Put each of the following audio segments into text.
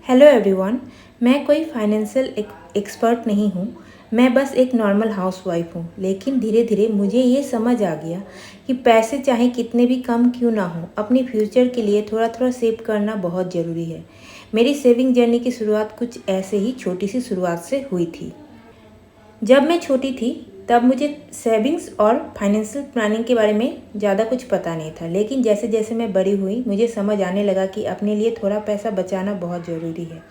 Hello everyone. मैं कोई financial expert नहीं हूँ। मैं बस एक नॉर्मल हाउसवाइफ हूँ। लेकिन धीरे धीरे मुझे ये समझ आ गया कि पैसे चाहे कितने भी कम क्यों ना हो, अपनी फ्यूचर के लिए थोड़ा थोड़ा सेव करना बहुत ज़रूरी है। मेरी सेविंग जर्नी की शुरुआत कुछ ऐसे ही छोटी सी शुरुआत से हुई थी। जब मैं छोटी थी तब मुझे सेविंग्स और फाइनेंशियल प्लानिंग के बारे में ज़्यादा कुछ पता नहीं था। लेकिन जैसे जैसे मैं बड़ी हुई मुझे समझ आने लगा कि अपने लिए थोड़ा पैसा बचाना बहुत ज़रूरी है।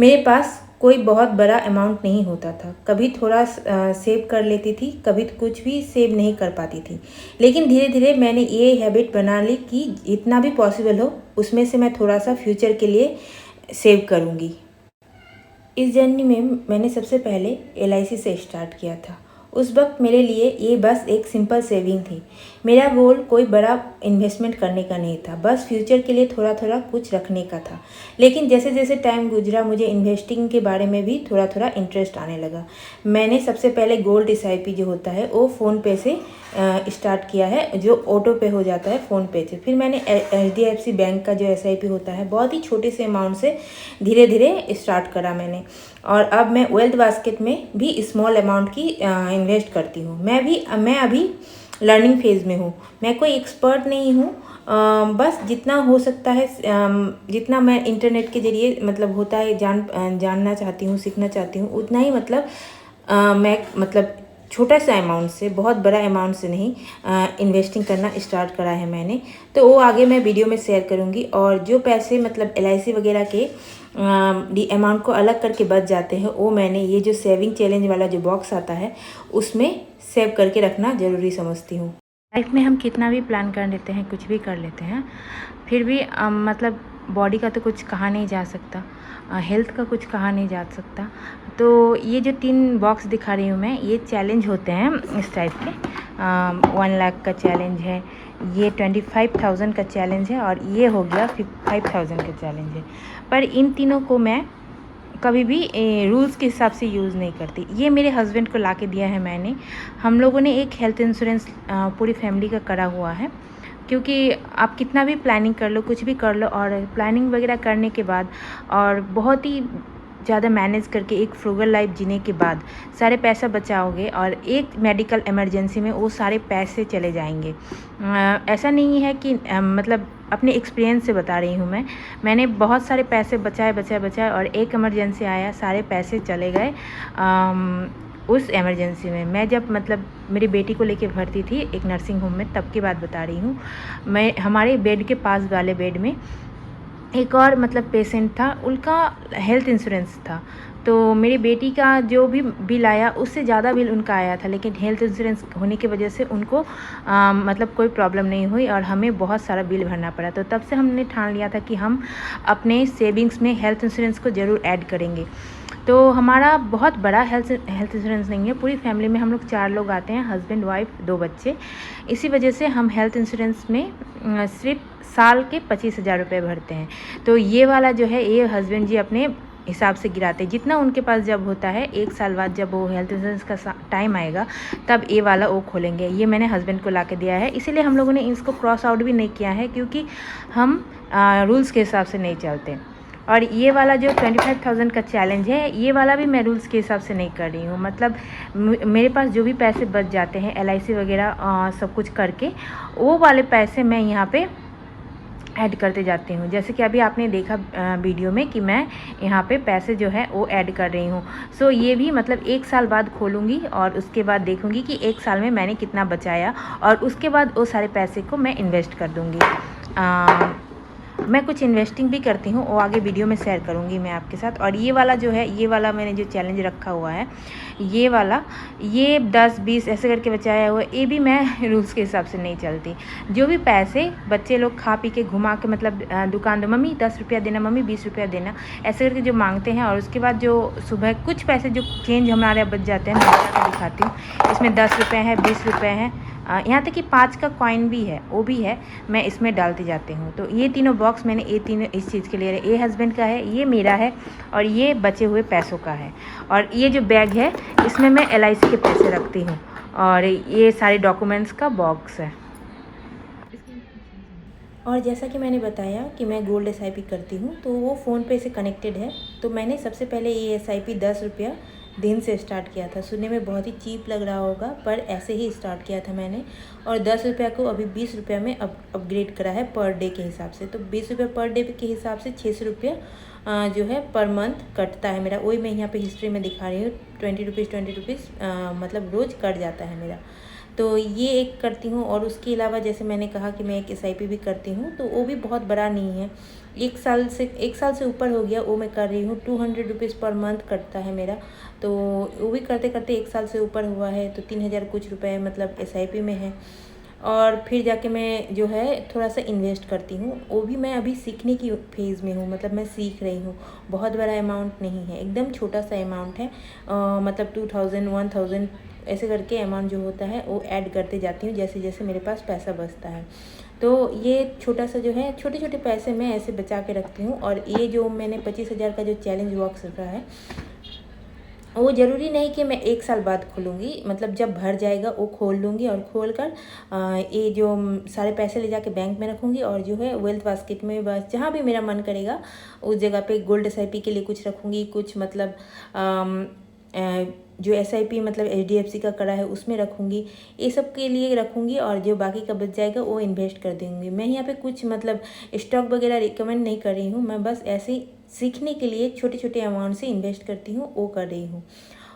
मेरे पास कोई बहुत बड़ा अमाउंट नहीं होता था। कभी थोड़ा सेव कर लेती थी, कभी कुछ भी सेव नहीं कर पाती थी। लेकिन धीरे धीरे मैंने ये हैबिट बना ली कि जितना भी पॉसिबल हो उसमें से मैं थोड़ा सा फ्यूचर के लिए सेव करूँगी। इस जर्नी में मैंने सबसे पहले LIC से स्टार्ट किया था। उस वक्त मेरे लिए ये बस एक सिंपल सेविंग थी। मेरा गोल कोई बड़ा इन्वेस्टमेंट करने का नहीं था, बस फ्यूचर के लिए थोड़ा थोड़ा कुछ रखने का था। लेकिन जैसे जैसे टाइम गुजरा मुझे इन्वेस्टिंग के बारे में भी थोड़ा थोड़ा इंटरेस्ट आने लगा। मैंने सबसे पहले गोल्ड SIP जो होता है वो फ़ोनपे से स्टार्ट किया है, जो ऑटो पे हो जाता है फ़ोनपे से। फिर मैंने HDFC बैंक का जो SIP होता है बहुत ही छोटे से अमाउंट से धीरे धीरे स्टार्ट करा मैंने। और अब मैं वेल्थ बास्केट में भी स्मॉल अमाउंट की इन्वेस्ट करती हूँ। मैं अभी लर्निंग फेज़ में हूँ। मैं कोई एक्सपर्ट नहीं हूँ। बस जितना हो सकता है, जितना मैं इंटरनेट के ज़रिए मतलब होता है जानना चाहती हूँ, सीखना चाहती हूँ, उतना ही मैं छोटा सा अमाउंट से, बहुत बड़ा अमाउंट से नहीं, इन्वेस्टिंग करना स्टार्ट करा है मैंने। तो वो आगे मैं वीडियो में शेयर करूँगी। और जो पैसे LIC वगैरह के अमाउंट को अलग करके बच जाते हैं वो मैंने ये जो सेविंग चैलेंज वाला जो बॉक्स आता है उसमें सेव करके रखना ज़रूरी समझती हूँ। लाइफ में हम कितना भी प्लान कर लेते हैं, कुछ भी कर लेते हैं, फिर भी बॉडी का तो कुछ कहा नहीं जा सकता, हेल्थ का कुछ कहा नहीं जा सकता। तो ये जो 3 बॉक्स दिखा रही हूँ मैं, ये चैलेंज होते हैं इस टाइप के। 1 लाख का चैलेंज है, ये 25,000 का चैलेंज है, और ये हो गया 5,000 का चैलेंज है। पर इन तीनों को मैं कभी भी रूल्स के हिसाब से यूज़ नहीं करती। ये मेरे हस्बैंड को ला के दिया है मैंने। हम लोगों ने एक हेल्थ इंश्योरेंस पूरी फैमिली का करा हुआ है। क्योंकि आप कितना भी प्लानिंग कर लो, कुछ भी कर लो, और प्लानिंग वगैरह करने के बाद और बहुत ही ज़्यादा मैनेज करके एक फ्रूगल लाइफ जीने के बाद सारे पैसा बचाओगे और एक मेडिकल इमरजेंसी में वो सारे पैसे चले जाएंगे। ऐसा नहीं है कि अपने एक्सपीरियंस से बता रही हूँ मैंने बहुत सारे पैसे बचाए और एक इमरजेंसी आया, सारे पैसे चले गए। उस इमरजेंसी में मैं जब मेरी बेटी को लेके भर्ती थी एक नर्सिंग होम में, तब की बात बता रही हूँ मैं। हमारे बेड के पास वाले बेड में एक और पेशेंट था, उनका हेल्थ इंश्योरेंस था। तो मेरी बेटी का जो भी बिल आया उससे ज़्यादा बिल उनका आया था, लेकिन हेल्थ इंश्योरेंस होने की वजह से उनको कोई प्रॉब्लम नहीं हुई और हमें बहुत सारा बिल भरना पड़ा। तो तब से हमने ठान लिया था कि हम अपने सेविंग्स में हेल्थ इंश्योरेंस को ज़रूर ऐड करेंगे। तो हमारा बहुत बड़ा हेल्थ इंश्योरेंस नहीं है। पूरी फैमिली में हम लोग 4 लोग आते हैं, हस्बैंड, वाइफ, 2 बच्चे। इसी वजह से हम हेल्थ इंश्योरेंस में सिर्फ साल के 25,000 रुपये भरते हैं। तो ये वाला जो है ये हस्बैंड जी अपने हिसाब से गिराते हैं, जितना उनके पास जब होता है। 1 साल बाद जब वो हेल्थ इंश्योरेंस का टाइम आएगा तब ये वाला वो खोलेंगे। ये मैंने हस्बैंड को ला के दिया है, इसीलिए हम लोगों ने इसको क्रॉस आउट भी नहीं किया है, क्योंकि हम रूल्स के हिसाब से नहीं चलते। और ये वाला जो 25,000 का चैलेंज है, ये वाला भी मैं रूल्स के हिसाब से नहीं कर रही हूँ। मेरे पास जो भी पैसे बच जाते हैं LIC वगैरह सब कुछ करके, वो वाले पैसे मैं यहाँ पे ऐड करते जाती हूँ। जैसे कि अभी आपने देखा वीडियो में कि मैं यहाँ पे पैसे जो है वो ऐड कर रही हूँ। सो ये भी 1 साल बाद खोलूँगी और उसके बाद देखूँगी कि 1 साल में मैंने कितना बचाया, और उसके बाद वो सारे पैसे को मैं इन्वेस्ट कर दूँगी। मैं कुछ इन्वेस्टिंग भी करती हूँ, वो आगे वीडियो में शेयर करूँगी मैं आपके साथ। और ये वाला जो है, ये वाला मैंने जो चैलेंज रखा हुआ है, ये वाला, ये 10-20 ऐसे करके बचाया हुआ, ये भी मैं रूल्स के हिसाब से नहीं चलती। जो भी पैसे बच्चे लोग खा पी के घुमा के दुकान दो, मम्मी 10 रुपया देना, मम्मी 20 रुपया देना, ऐसे करके जो मांगते हैं, और उसके बाद जो सुबह कुछ पैसे जो चेंज हमारे बच जाते हैं, मैं आपको दिखाती हूँ। इसमें 10 रुपये हैं, 20 रुपये हैं, यहाँ तक कि 5 का कॉइन भी है, वो भी है, मैं इसमें डालती जाती हूँ। तो ये तीनों बॉक्स मैंने ये तीनों इस चीज़ के लिए, ये हस्बैंड का है, ये मेरा है, और ये बचे हुए पैसों का है। और ये जो बैग है इसमें मैं LIC के पैसे रखती हूँ, और ये सारे डॉक्यूमेंट्स का बॉक्स है। और जैसा कि मैंने बताया कि मैं गोल्ड एसआईपी करती हूँ, तो वो फ़ोन पे से कनेक्टेड है। तो मैंने सबसे पहले ये एसआईपी 10 रुपया दिन से स्टार्ट किया था। सुनने में बहुत ही चीप लग रहा होगा, पर ऐसे ही स्टार्ट किया था मैंने। और 10 रुपया को अभी 20 रुपया में अपग्रेड करा है पर डे के हिसाब से। तो 20 रुपया पर डे के हिसाब से 600 रुपया जो है पर मंथ कटता है मेरा। वही मैं यहाँ पे हिस्ट्री में दिखा रही हूँ, 20 रुपीज़ मतलब रोज़ कट जाता है मेरा। तो ये एक करती हूँ। और उसके अलावा जैसे मैंने कहा कि मैं एक एसआईपी भी करती हूँ, तो वो भी बहुत बड़ा नहीं है, एक साल से ऊपर हो गया वो मैं कर रही हूँ। 200 रुपीज़ पर मंथ कटता है मेरा। तो वो भी करते करते 1 साल से ऊपर हुआ है, तो 3000 कुछ रुपए मतलब एसआईपी में है। और फिर जाके मैं जो है थोड़ा सा इन्वेस्ट करती हूँ। वो भी मैं अभी सीखने की फेज़ में हूँ, मतलब मैं सीख रही हूँ। बहुत बड़ा अमाउंट नहीं है, एकदम छोटा सा अमाउंट है। मतलब 2000 1000 ऐसे करके अमाउंट जो होता है वो ऐड करते जाती हूँ जैसे जैसे मेरे पास पैसा बचता है। तो ये छोटा सा जो है, छोटे छोटे पैसे मैं ऐसे बचा के रखती हूँ। और ये जो मैंने 25,000 का जो चैलेंज बॉक्स रखा है, वो ज़रूरी नहीं कि मैं 1 साल बाद खोलूँगी, मतलब जब भर जाएगा वो खोल लूँगी। और खोल कर ये जो सारे पैसे ले जाके बैंक में रखूँगी। और जो है वेल्थ बास्केट में, बस जहाँ भी मेरा मन करेगा उस जगह पे गोल्ड एसआईपी के लिए कुछ रखूँगी, कुछ मतलब जो एसआईपी मतलब एचडीएफसी का करा है उसमें रखूँगी, ये सब के लिए रखूँगी। और जो बाकी का बच जाएगा वो इन्वेस्ट कर दूँगी। मैं यहाँ पे कुछ मतलब स्टॉक वगैरह रिकमेंड नहीं कर रही हूँ, मैं बस ऐसे ही सीखने के लिए छोटे छोटे अमाउंट से इन्वेस्ट करती हूँ, वो कर रही हूँ।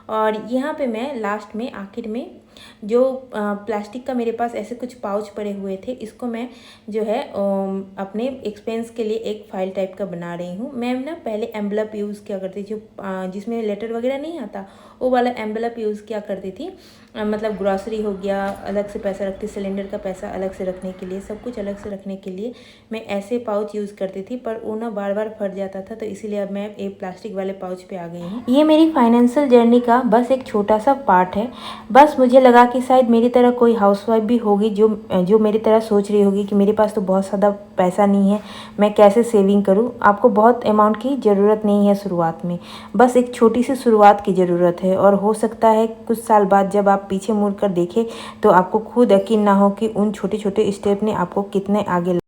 और यहाँ पे मैं लास्ट में आखिर में जो प्लास्टिक का मेरे पास ऐसे कुछ पाउच पड़े हुए थे, इसको मैं जो है अपने एक्सपेंस के लिए एक फाइल टाइप का बना रही हूँ। मैं ना पहले एम्बलप यूज़ किया करती थी, जो जिसमें लेटर वगैरह नहीं आता, वो वाला एम्बलप यूज़ किया करती थी। मतलब ग्रॉसरी हो गया अलग से पैसा रखती, सिलेंडर का पैसा अलग से रखने के लिए, सब कुछ अलग से रखने के लिए मैं ऐसे पाउच यूज़ करती थी। पर वो ना बार बार फट जाता था, तो इसीलिए अब मैं एक प्लास्टिक वाले पाउच पे आ गई हूँ। ये मेरी फाइनेंशियल जर्नी का बस एक छोटा सा पार्ट है। बस मुझे लगा कि शायद मेरी तरह कोई हाउसवाइफ भी होगी जो मेरी तरह सोच रही होगी कि मेरे पास तो बहुत ज़्यादा पैसा नहीं है, मैं कैसे सेविंग करूँ। आपको बहुत अमाउंट की ज़रूरत नहीं है शुरुआत में, बस एक छोटी सी शुरुआत की ज़रूरत है। और हो सकता है कुछ साल बाद जब आप पीछे मुड़ कर देखें तो आपको खुद यकीन ना हो कि उन छोटे छोटे स्टेप ने आपको कितने आगे